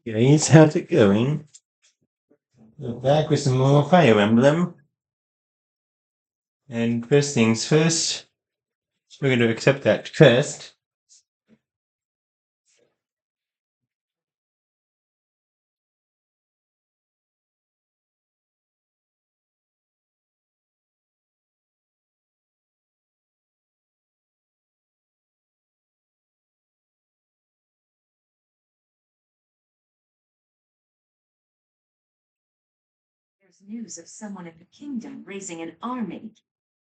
Guys, how's it going? We're back with some more Fire Emblem. And first things first, we're going to accept that quest. There's news of someone in the kingdom raising an army.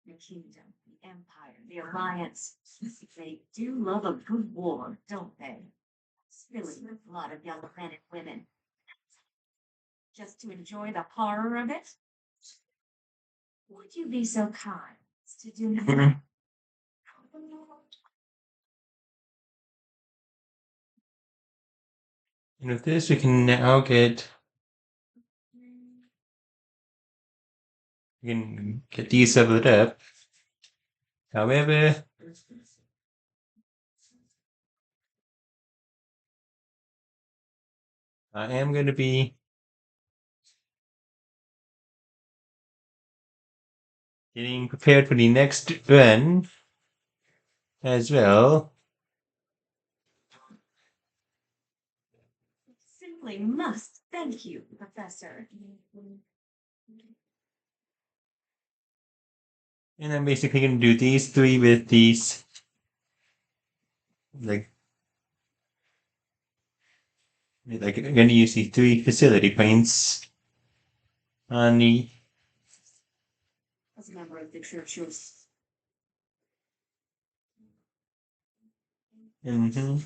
The kingdom, the empire, the alliance. They do love a good war, don't they? Spilling the blood of young men and women. Just to enjoy the horror of it? Would you be so kind as to do that? And with this, we can now get these leveled up. However, I am going to be getting prepared for the next run as well. Simply must thank you, Professor. And I'm basically going to do these three with these, I'm going to use these three facility points on the. As a member of the church, you're Mm-hmm.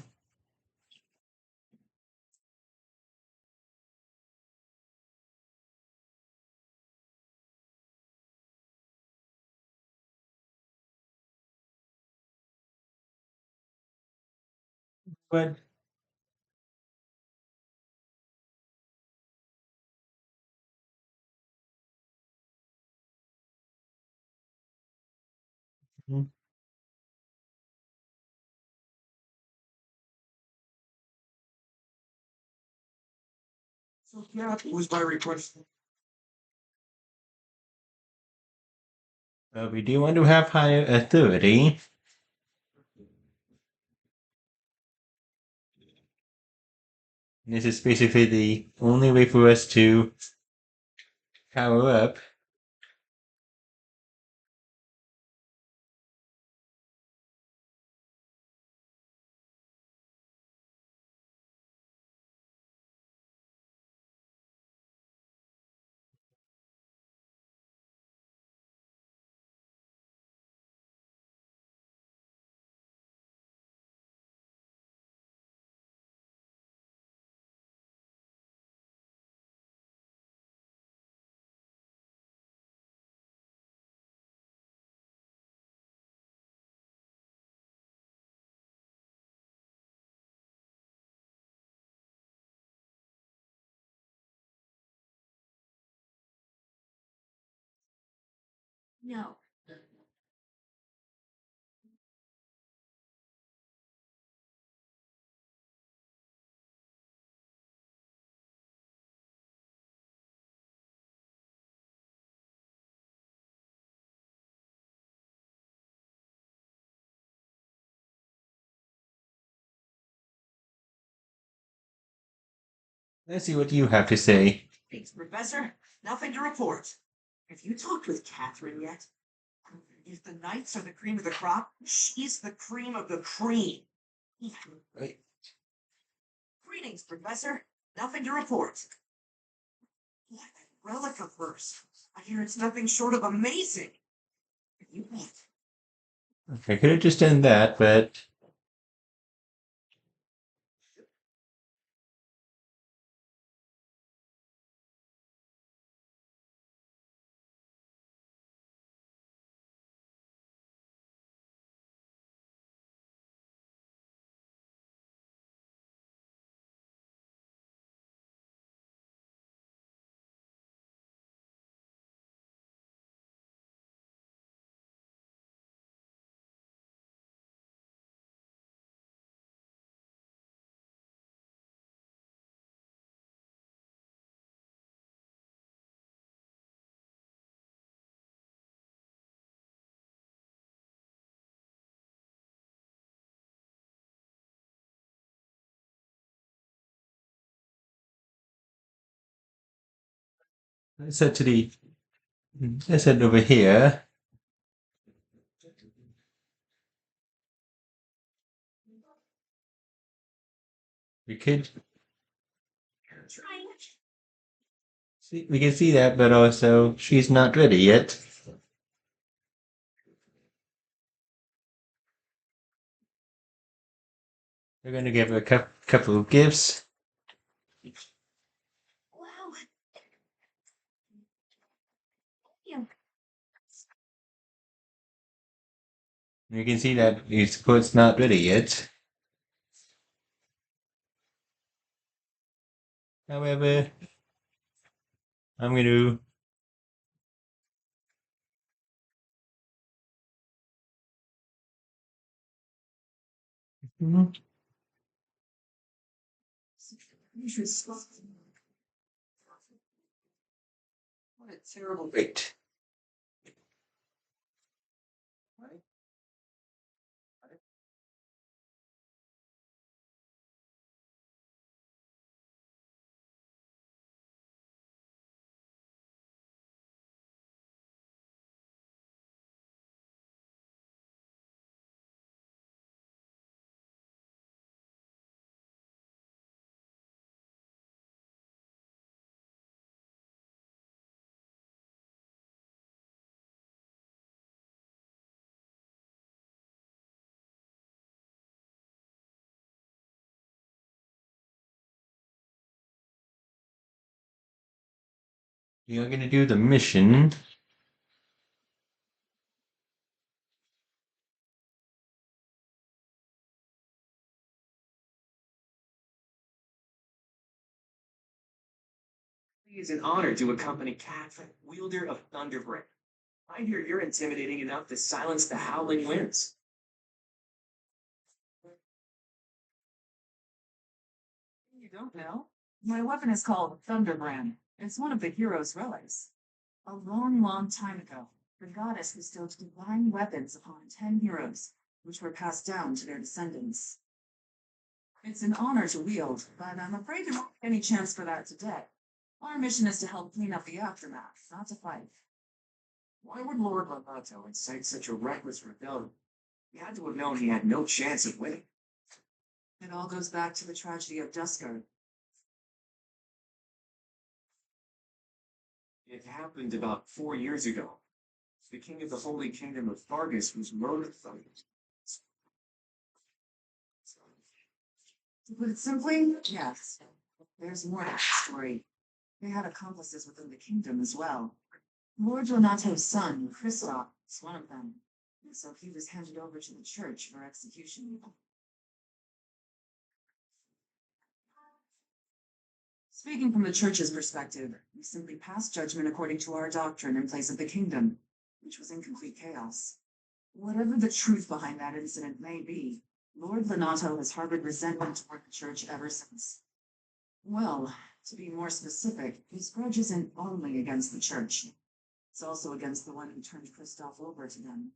But mhm. So yeah, it was by request. We do want to have higher authority. This is basically the only way for us to power up. no. Let's see what you have to say. Thanks, Professor. Nothing to report. Have you talked with Catherine yet? If the Knights are the cream of the crop, she's the cream of the cream. Right. Greetings, Professor. Nothing to report. What a relic of hers. I hear it's nothing short of amazing. You what? Okay, I could have just done that, but Let's head to the. Let's head over here. We could Trying. see. We can see that, but also she's not ready yet. We're gonna give her a couple of gifts. Wow. Yeah. You can see that it's not ready yet. However, I'm gonna. Mhm. What a terrible wait. You're gonna do the mission. It is an honor to accompany Catherine, wielder of Thunderbrick. I hear you're intimidating enough to silence the howling winds. You don't know? My weapon is called Thunderbrand. It's one of the hero's relics. A long, long time ago, the goddess bestowed divine weapons upon 10 heroes, which were passed down to their descendants. It's an honor to wield, but I'm afraid there won't be any chance for that today. Our mission is to help clean up the aftermath, not to fight. Why would Lord Lavato incite such a reckless rebellion? He had to have known he had no chance of winning. It all goes back to the tragedy of Duskard. It happened about 4 years ago. The king of the Holy Kingdom of Fargus was murdered from it. To put it simply, yes. There's more to the story. They had accomplices within the kingdom as well. Lord Donato's son, Kristoff, was one of them, and so he was handed over to the church for execution. Speaking from the church's perspective, we simply passed judgment according to our doctrine in place of the kingdom, which was in complete chaos. Whatever the truth behind that incident may be, Lord Lenato has harbored resentment toward the church ever since. Well, to be more specific, his grudge isn't only against the church. It's also against the one who turned Kristoff over to them.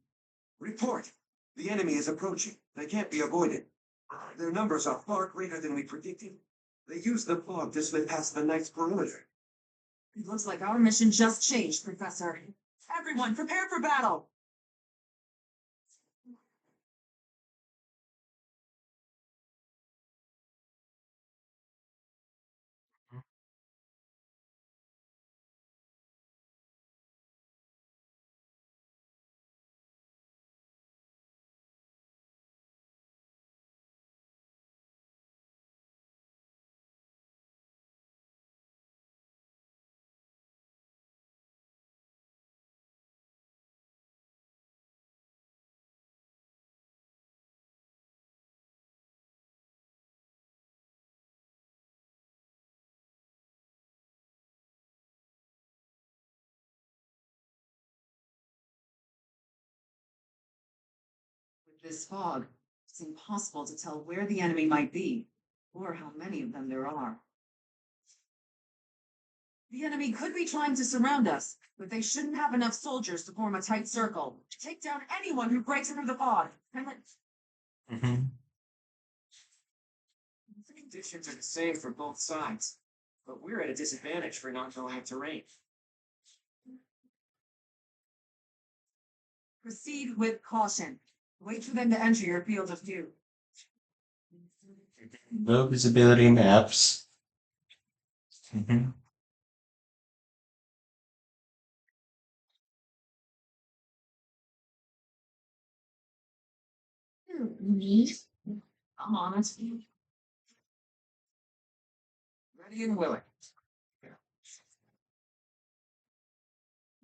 Report! The enemy is approaching. They can't be avoided. Their numbers are far greater than we predicted. They used the fog to slip past the knight's perimeter. It looks like our mission just changed, Professor. Everyone, prepare for battle! With this fog, it's impossible to tell where the enemy might be, or how many of them there are. The enemy could be trying to surround us, but they shouldn't have enough soldiers to form a tight circle. Take down anyone who breaks through the fog. Mhm. The conditions are the same for both sides, but we're at a disadvantage for not knowing the terrain. Proceed with caution. Wait for them to enter your field of view. Low visibility maps. Mhm. Me? I'm honest. Ready and willing.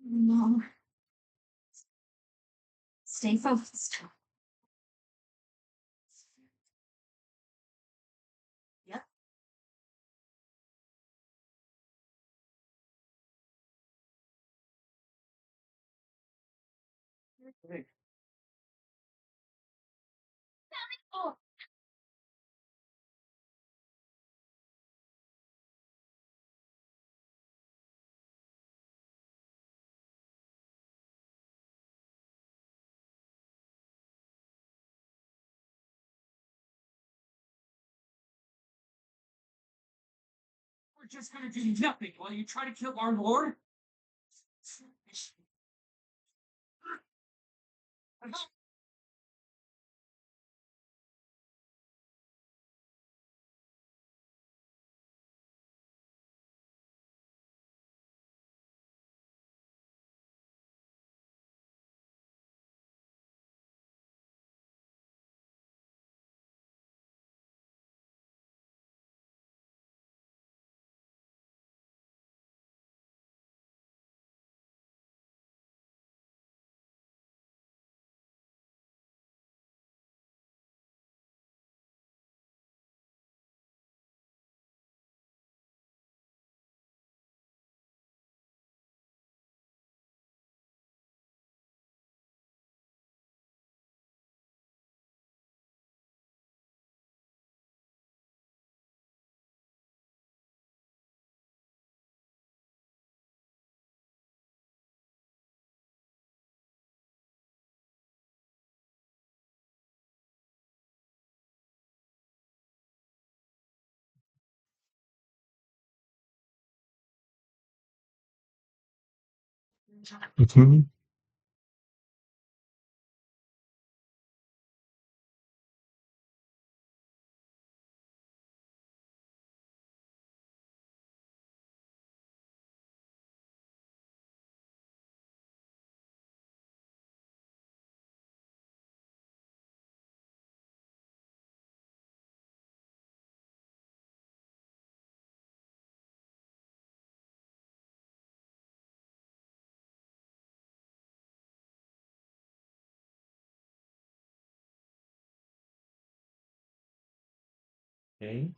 No. Stay focused. Yep. Oh. We're just gonna do nothing while you try to kill our lord? Mhm. Okay.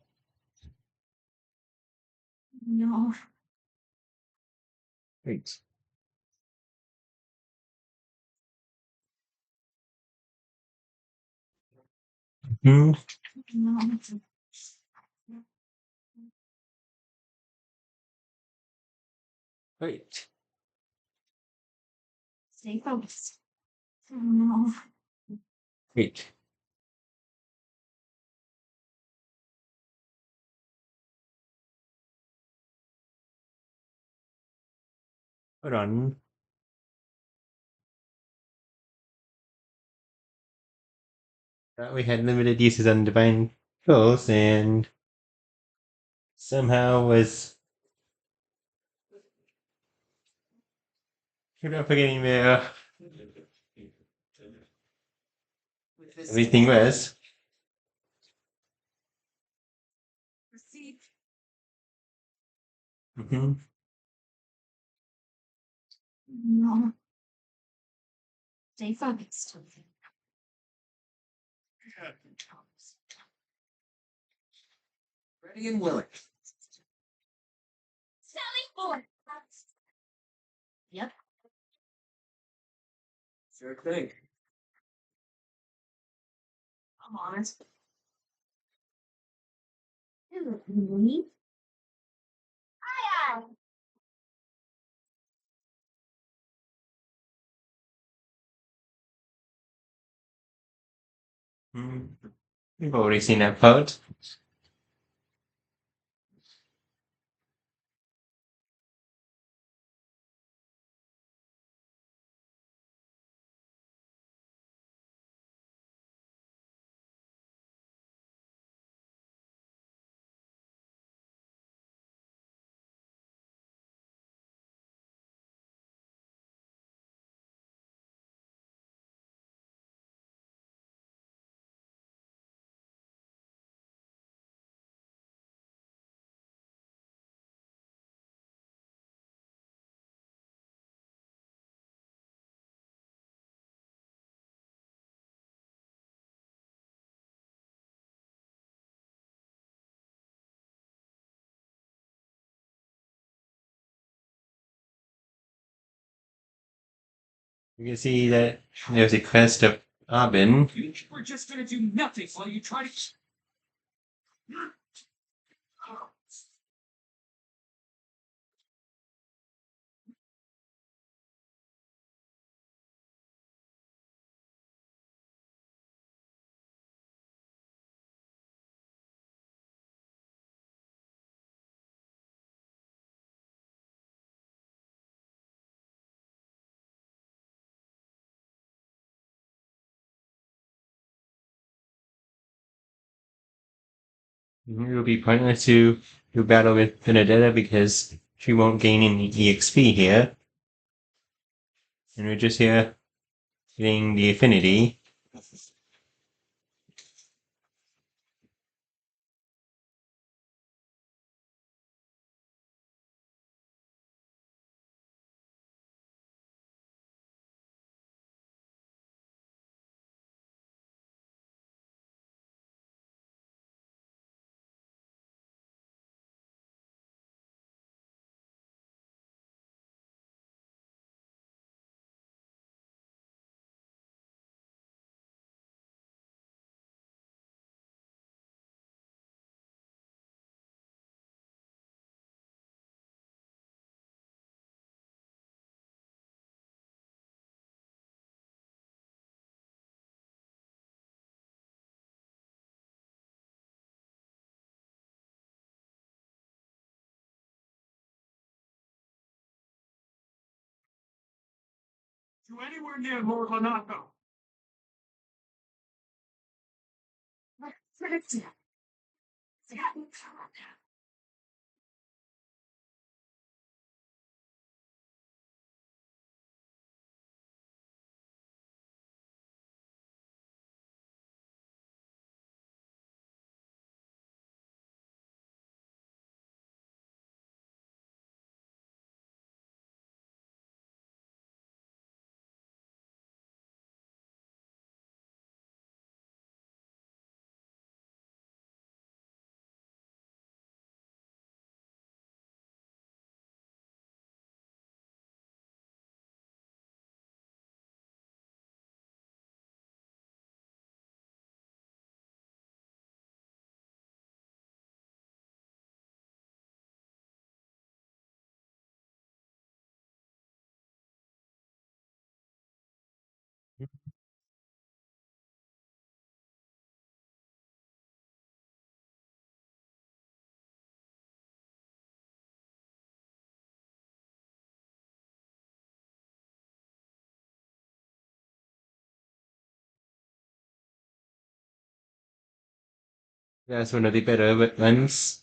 No. Great. Mhm. No. Great. Stay focused. No. Great. Hold on. Thought we had limited uses on divine tools and somehow was keep on forgetting where With this everything was. proceed. Mhm. No. Stay focused. Ready and willing. Sally forward. Yep. Sure thing. I'm honest. Me? Aye, aye. Mm. We've already seen that part. You can see that there's a quest of Abin. We're just gonna do nothing while you try to. It will be pointless to do battle with Benedetta because she won't gain any EXP here. And we're just here getting the affinity. To anywhere near Morganato. That's one of the better ones.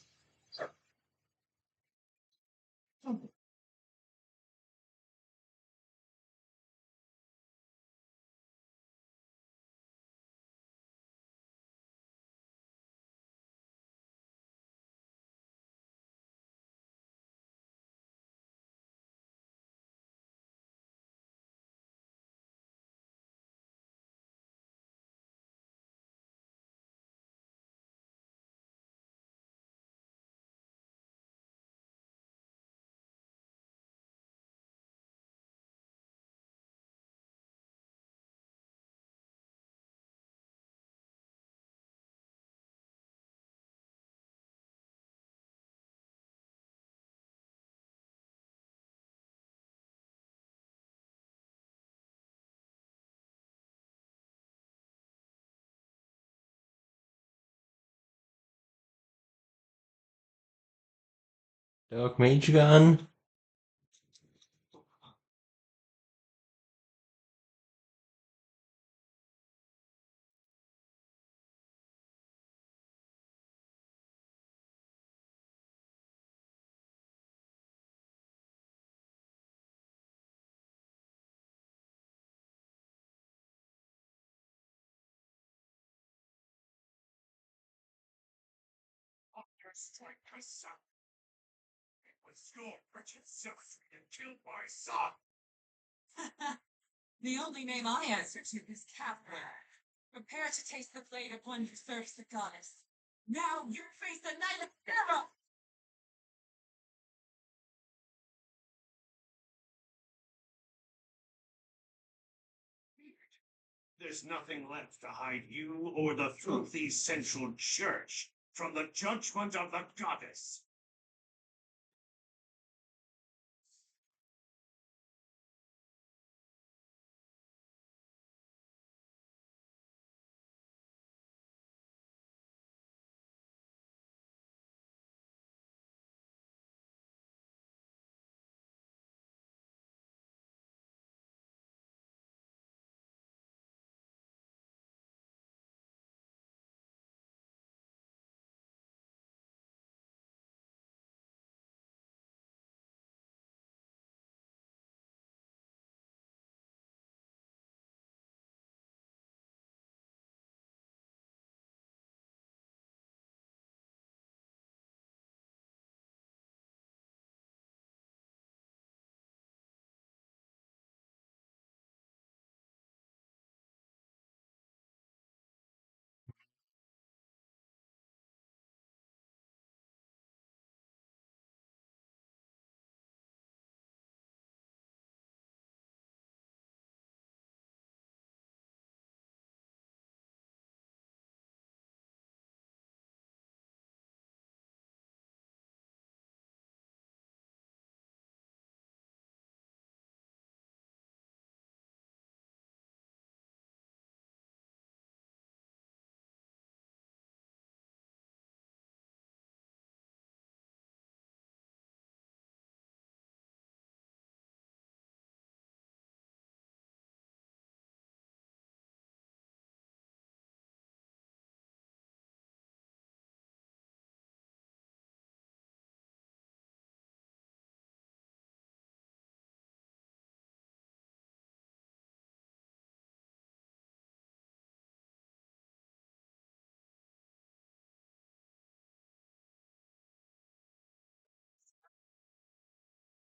Dark Mage Gun. Just like my son. It was your wretched self that killed my son. The only name I answer to is Catherine. Prepare to taste the blade of one who serves the goddess. Now you face the Knight of Terror! There's nothing left to hide you or the truth essential church from the judgment of the goddess.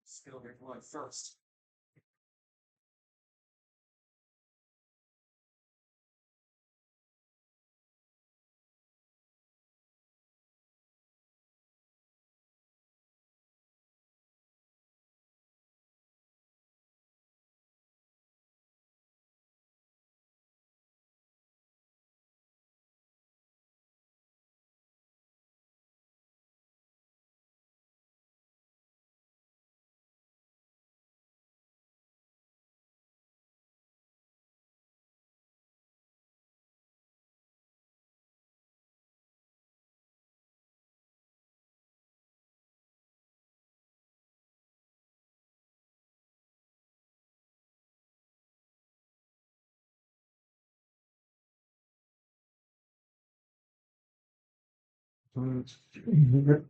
Spill your blood first. Mhm.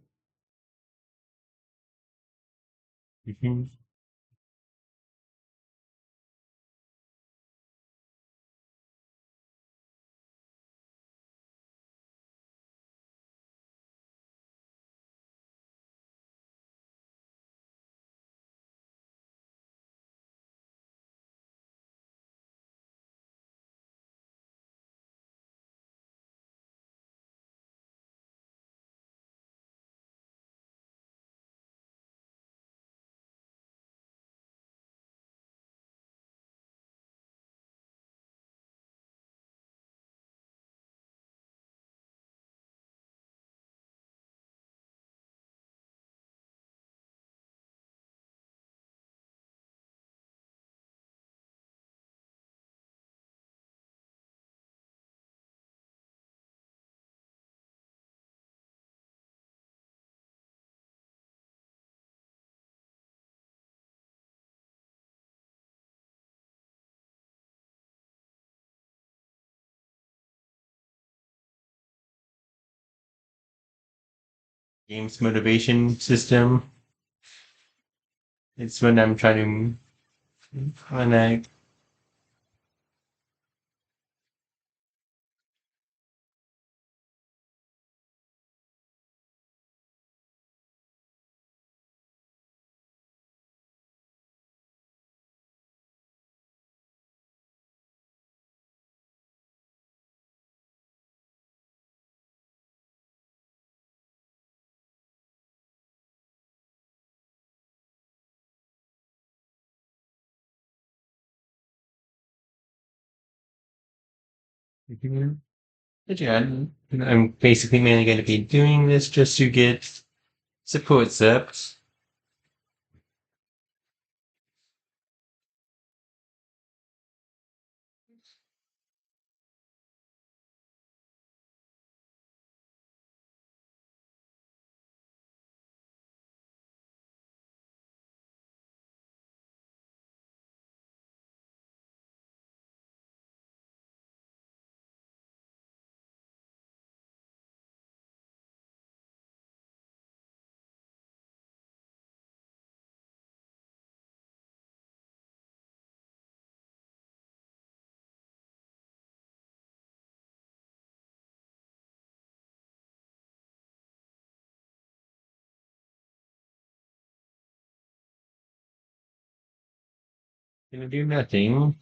Game's motivation system. It's when I'm trying to when I Mhm. But yeah, I'm basically mainly going to be doing this just to get supports up. Gonna do nothing.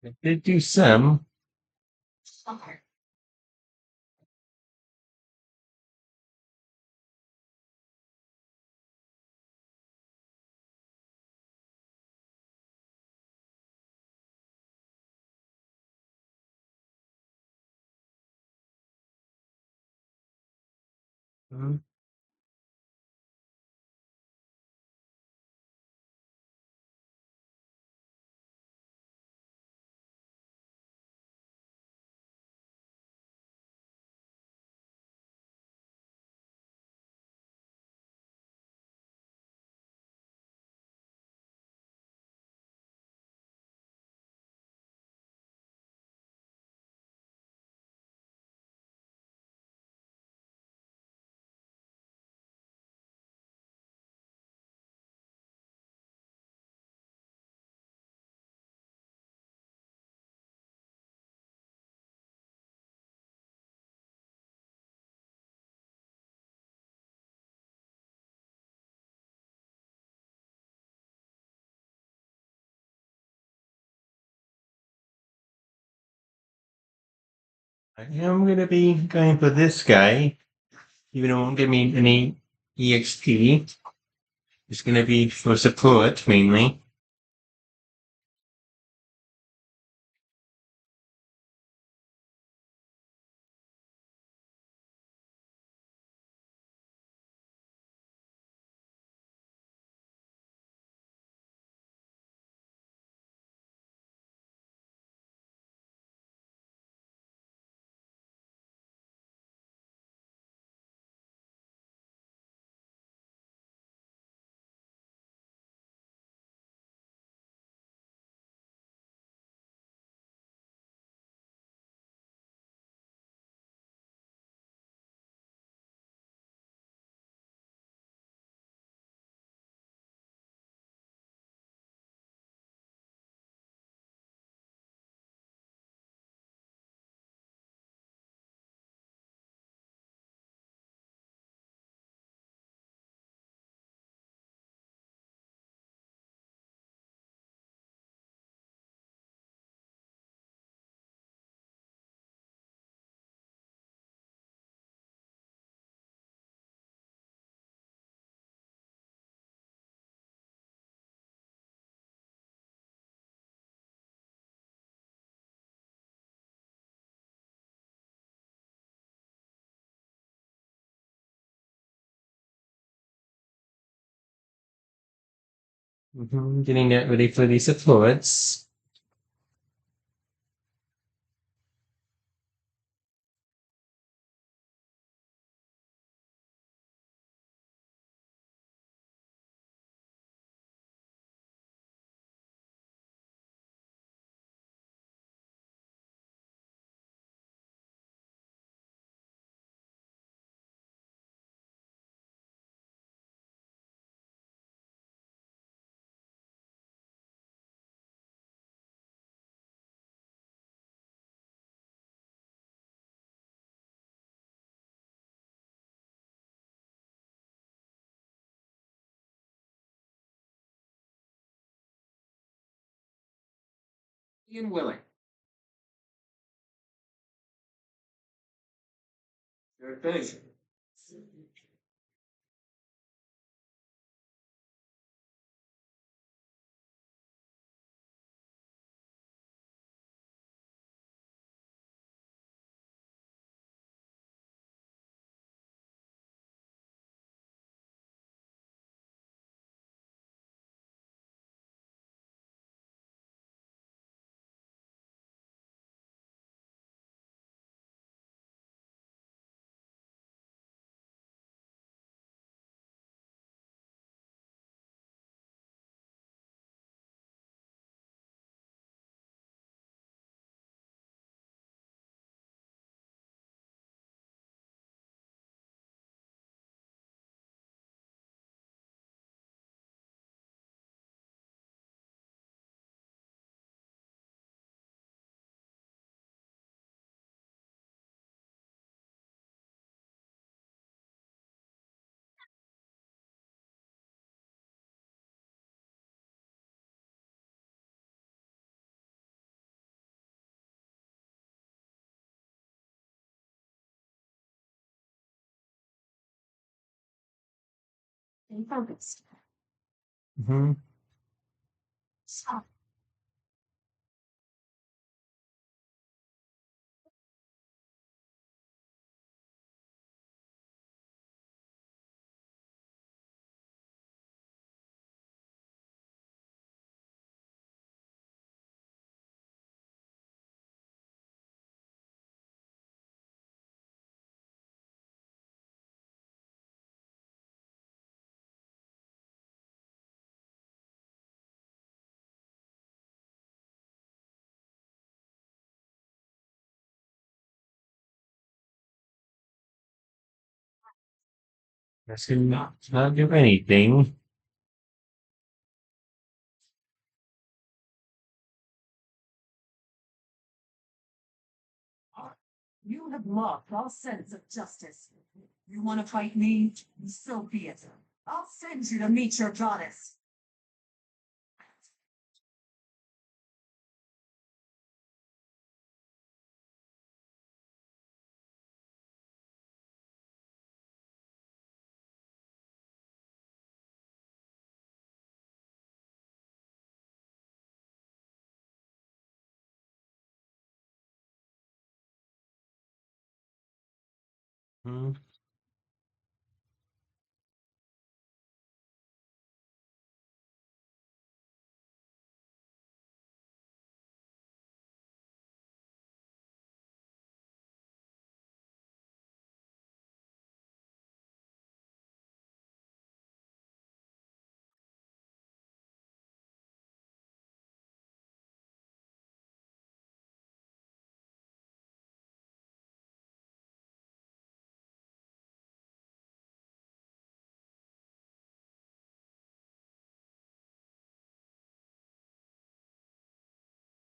I did do some. Okay. Mhm. I am gonna be going for this guy, even though it won't give me any EXP. It's gonna be for support mainly. Getting that ready for the supports. Ian Willing. Stay focused. Mm-hmm. Stop. That's good. Not do anything. You have lost all sense of justice. You want to fight me? So be it. I'll send you to meet your goddess. Hmm.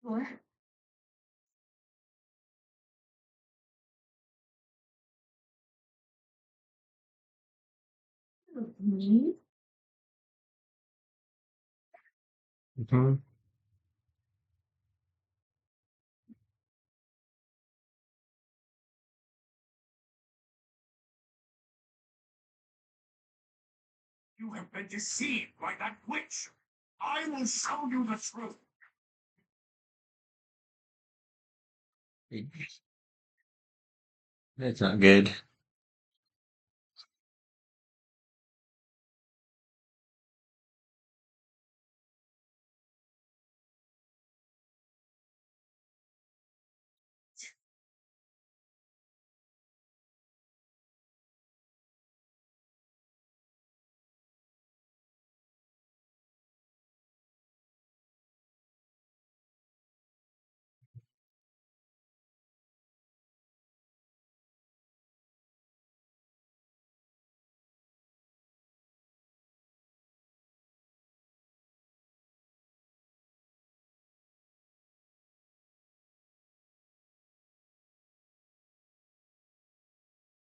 What? Me? Mm-hmm. You have been deceived by that witch. I will show you the truth. That's not good.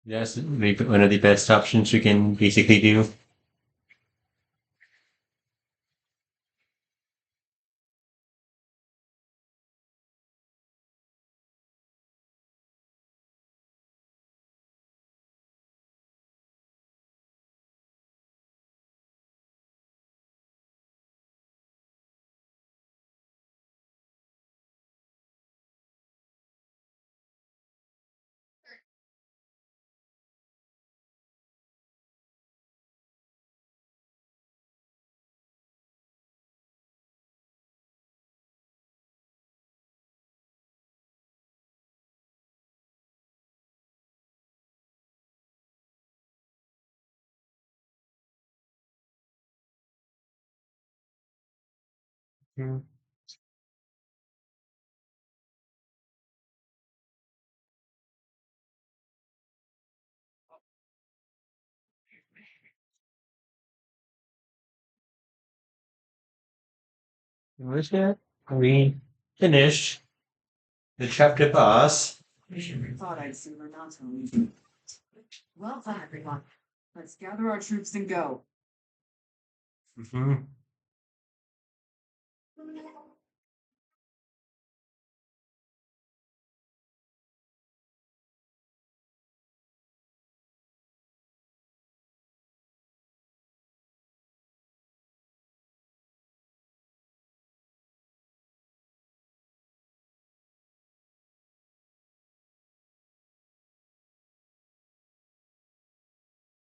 That's one of the best options we can basically do. Hmm. Was that? We finished the chapter boss. Thought I'd see Renato. Well done, everyone. Let's gather our troops and go. Hmm.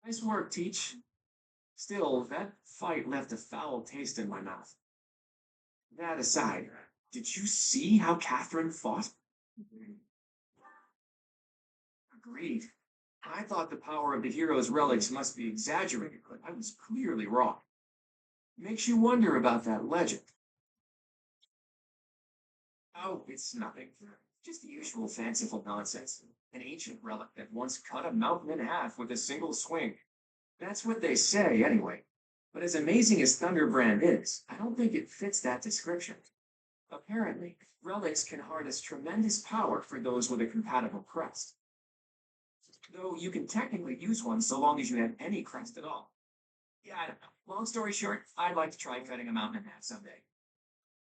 Nice work, Teach. Still, that fight left a foul taste in my mouth. That aside, did you see how Catherine fought? Agreed. I thought the power of the hero's relics must be exaggerated, but I was clearly wrong. Makes you wonder about that legend. Oh, it's nothing. Just the usual fanciful nonsense. An ancient relic that once cut a mountain in half with a single swing. That's what they say, anyway. But as amazing as Thunderbrand is, I don't think it fits that description. Apparently, relics can harness tremendous power for those with a compatible crest. Though you can technically use one so long as you have any crest at all. Yeah, I don't know. Long story short, I'd like to try cutting a mountain in half someday.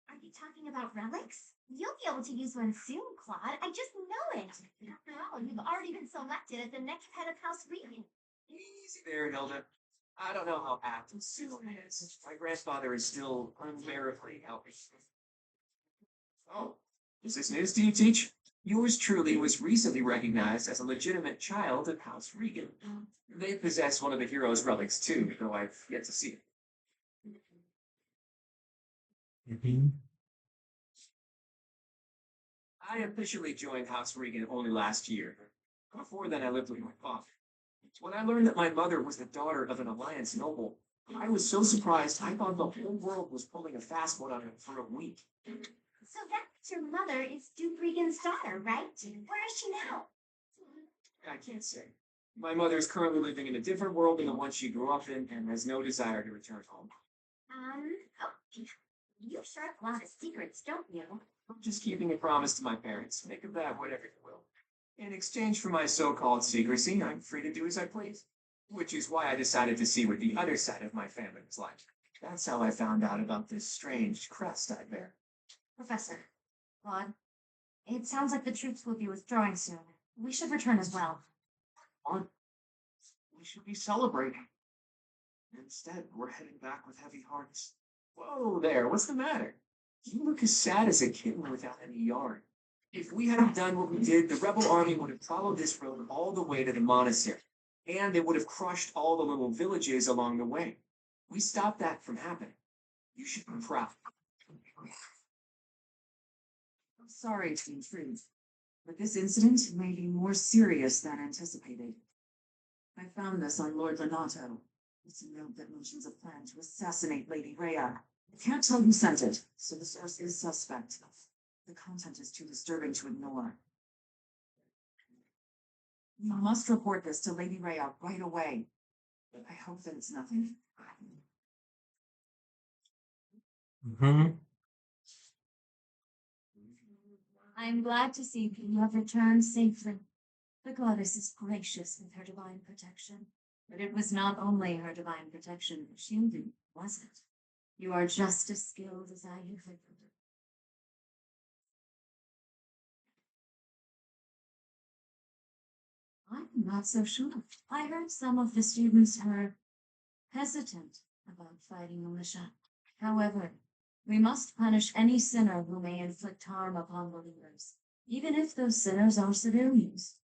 Are you talking about relics? You'll be able to use one soon, Claude. I just know it. After all, you've already been selected as the next head of House Regan. Easy there, Hilda. I don't know how apt and soon is. My grandfather is still unbearably healthy. Oh, is this news to you, Teach? Yours truly was recently recognized as a legitimate child of House Regan. They possess one of the hero's relics too, though I've yet to see it. Hmm. I officially joined House Regan only last year. Before then, I lived with my father. When I learned that my mother was the daughter of an Alliance noble, I was so surprised I thought the whole world was pulling a fast one on him for a week. So that's your mother is Duke Regan's daughter, right? Where is she now? I can't say. My mother is currently living in a different world than the one she grew up in and has no desire to return home. Oh, you sure have a lot of secrets, don't you? I'm just keeping a promise to my parents. Make of that whatever you will. In exchange for my so-called secrecy, I'm free to do as I please. Which is why I decided to see what the other side of my family was like. That's how I found out about this strange crest I bear. Professor, Claude, it sounds like the troops will be withdrawing soon. We should return as well. On. We should be celebrating. Instead, we're heading back with heavy hearts. Whoa there, what's the matter? You look as sad as a kitten without any yarn. If we hadn't done what we did, the rebel army would have followed this road all the way to the monastery, and they would have crushed all the little villages along the way. We stopped that from happening. You should be proud. I'm sorry to intrude, but this incident may be more serious than anticipated. I found this on Lord Lenato. It's a note that mentions a plan to assassinate Lady Rhea. I can't tell who sent it, so the source is suspect. The content is too disturbing to ignore. You must report this to Lady Rhea right away. I hope that it's nothing. Hmm. I'm glad to see that you have returned safely. The goddess is gracious with her divine protection. But it was not only her divine protection that shielded you, was it? You are just as skilled as I had hoped. I'm not so sure. I heard some of the students were hesitant about fighting militia. However, we must punish any sinner who may inflict harm upon believers, even if those sinners are civilians.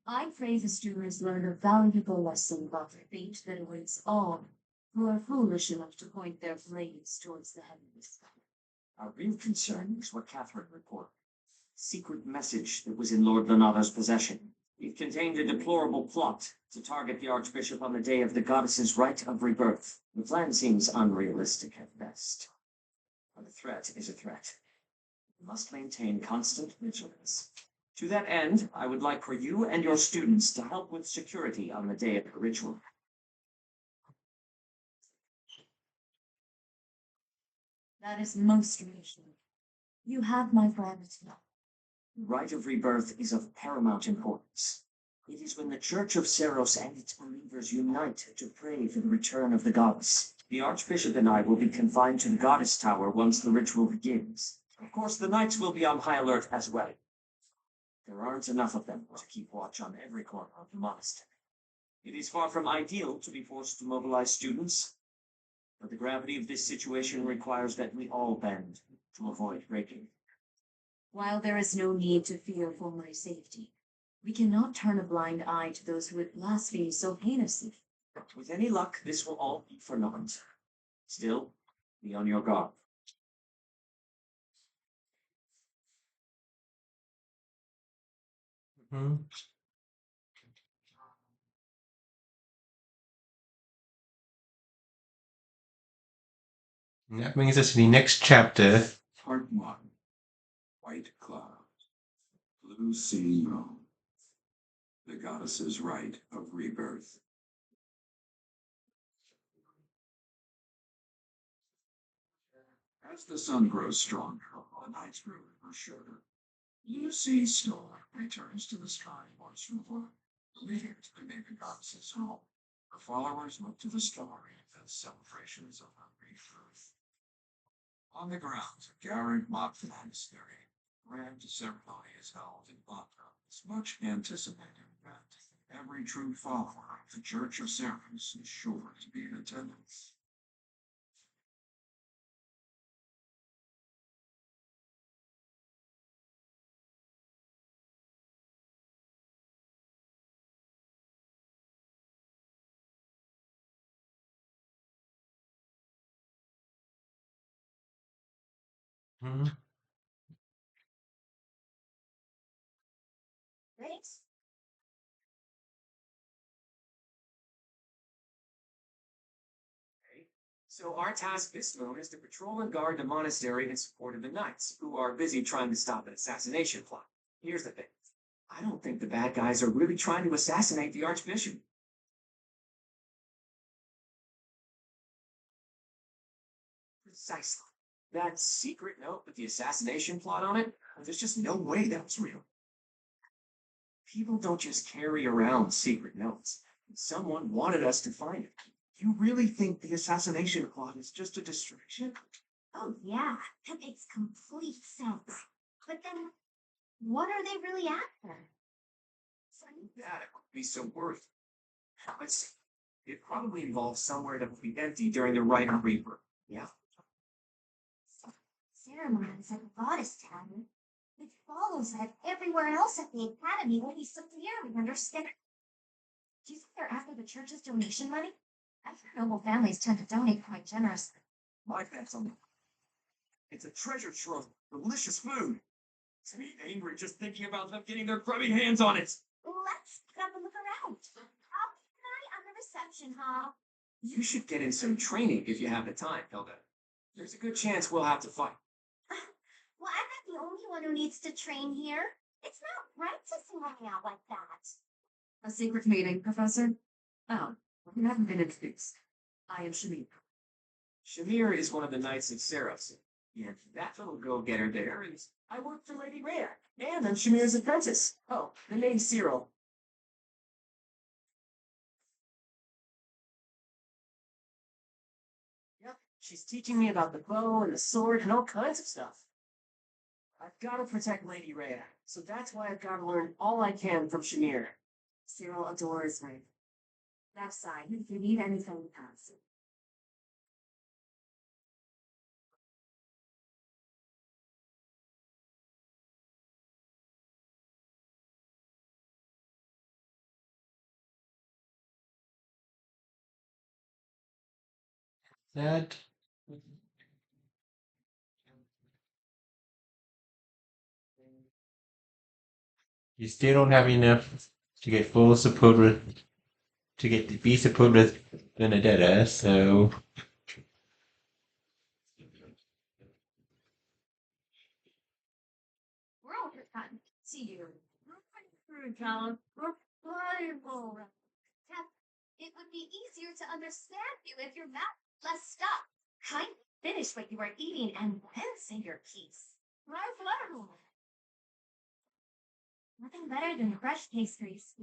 I pray the students learn a valuable lesson about the fate that awaits all who are foolish enough to point their blades towards the heavens. Our real concern is what Catherine reported. Secret message that was in Lord Donato's possession. It contained a deplorable plot to target the Archbishop on the day of the goddess's rite of rebirth. The plan seems unrealistic at best. But a threat is a threat. We must maintain constant vigilance. To that end, I would like for you and your students to help with security on the day of the ritual. That is most reassuring. You have my gratitude. The rite of rebirth is of paramount importance. It is when the Church of Seros and its believers unite to pray for the return of the goddess. The Archbishop and I will be confined to the Goddess Tower once the ritual begins. Of course, the knights will be on high alert as well. There aren't enough of them to keep watch on every corner of the monastery. It is far from ideal to be forced to mobilize students, but the gravity of this situation requires that we all bend to avoid breaking. While there is no need to fear for my safety, we cannot turn a blind eye to those who would blaspheme so heinously. With any luck, this will all be for naught. Still, be on your guard. Mhm. And that brings us to the next chapter. Part 1. White Clouds. Blue Sea Moon. The goddess's rite of rebirth. As the sun grows stronger, the nights grow ever shorter. Blue Sea Storm returns to the sky once more, leading to the Mega Goddess's home. Her followers look to the story as celebrations of her rebirth. On the grounds of Garrett Mock Monastery, grand ceremony is held in Baka. This much anticipated event. Every true follower of the Church of Serapis is sure to be in attendance. Mhm. Thanks. So our task this moon is to patrol and guard the monastery in support of the knights, who are busy trying to stop an assassination plot. Here's the thing. I don't think the bad guys are really trying to assassinate the Archbishop. Precisely. That secret note with the assassination plot on it, there's just no way that was real. People don't just carry around secret notes. Someone wanted us to find it. You really think the assassination plot is just a distraction? Oh, yeah, that makes complete sense. But then, what are they really after? Finding that it would be so worth it. Let's see. It probably involves somewhere that will be empty during the Rite of Rebirth. Yeah. Ceremonies at the Goddess Tavern. It follows that everywhere else at the Academy will be severely understaffed. Do you think they're after the church's donation money? I've heard noble families tend to donate quite generously. My bet's on it. It's a treasure trove of delicious food. It's me angry just thinking about them getting their grubby hands on it. Let's have a look around. I'll keep an eye on the reception hall. You should get in some training if you have the time, Hilda. There's a good chance we'll have to fight. Well, I'm not the only one who needs to train here. It's not right to single me out like that. A secret meeting, Professor? Oh, you haven't been introduced. I am Shamir. Shamir is one of the Knights of Seros. And that little go-getter there is... I work for Lady Rhea, and I'm Shamir's apprentice. Oh, the name's Cyril. Yep, she's teaching me about the bow and the sword and all kinds of stuff. I've got to protect Lady Rhea, so that's why I've got to learn all I can from Shamir. Cyril adores her. Left side, if you need anything, ask. That. You still don't have enough to get full support with to get to be support with Benedetta, so to you. It would be easier to understand you if your mouth was less stuffed. Kind of finish what you are eating and then say your piece. Nothing better than fresh pastries.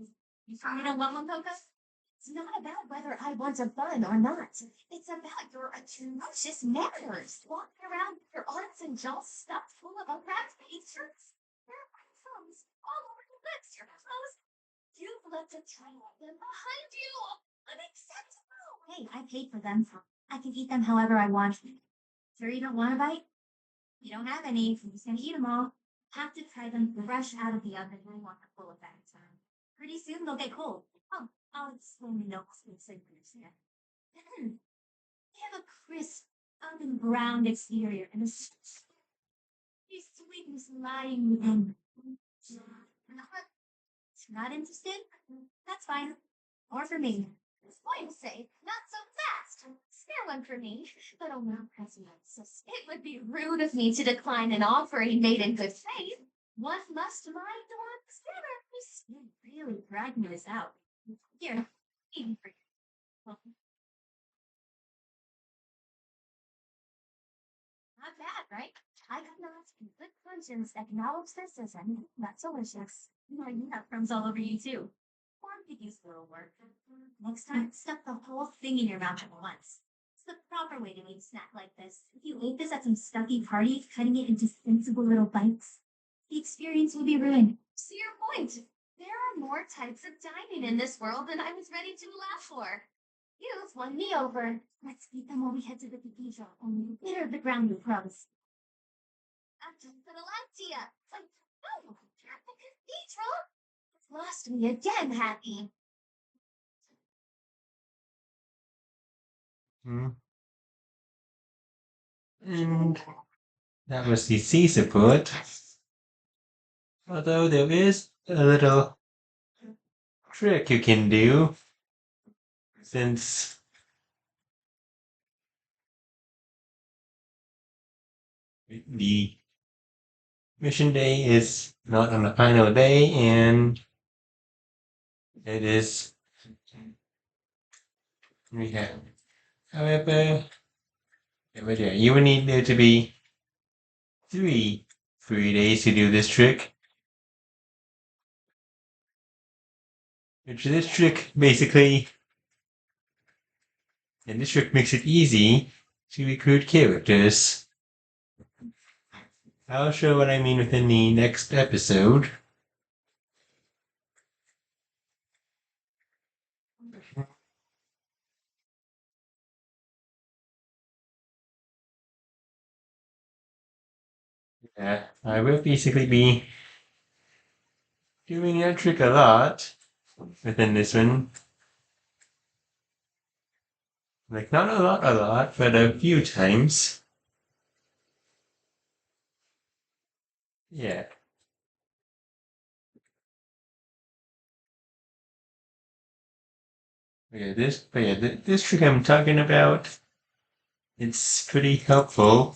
You sure you don't want one, Coco? It's not about whether I want a bun or not. It's about your atrocious manners. Walking around with your arms and jaws stuffed full of unwrapped pastries. There are crumbs all over your lips, your clothes. You've left a trail of them behind you. Unacceptable. Hey, I paid for them. I can eat them however I want. Sure you don't want a bite? You don't have any, so I'm just gonna eat them all. Have to try them fresh out of the oven when you want the full effect. Pretty soon they'll get cold. Oh, I'll explain the notes so you understand. They have a crisp, oven-browned exterior and a sweetness lying within. Not interested? That's fine. Or for me. Point say, not so fast. Spare one for me, but only on presidents. It would be rude of me to decline an offering made in good faith. One must mind one's manners. You're really dragging this out. Here, eat for you. Not bad, right? I have not, in good conscience, acknowledge this as anything but delicious. You have crumbs all over you, too. One could use a little work. Next time, stuff the whole thing in your mouth at once. It's the proper way to eat a snack like this. If you ate this at some stuffy party, cutting it into sensible little bites, the experience will be ruined. To your point, there are more types of dining in this world than I was ready to allow for. You've won me over. Let's eat them while we head to the cathedral, only bitter the ground with crumbs. I'm just gonna lie to you. Oh, at the cathedral? It's lost me again, Happy. And that was the Caesar put. Although there is a little trick you can do, since the mission day is not on the final day, and it is we have. However, yeah, you would need there to be three days to do this trick. Which this trick basically, and this trick makes it easy to recruit characters. I'll show what I mean within the next episode. Yeah, I will basically be doing that trick a lot within this one. Like, not a lot, but a few times. Yeah. This trick I'm talking about, it's pretty helpful.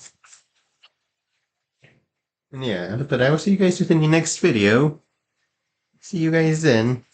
And yeah, but I will see you guys within the next video. See you guys then.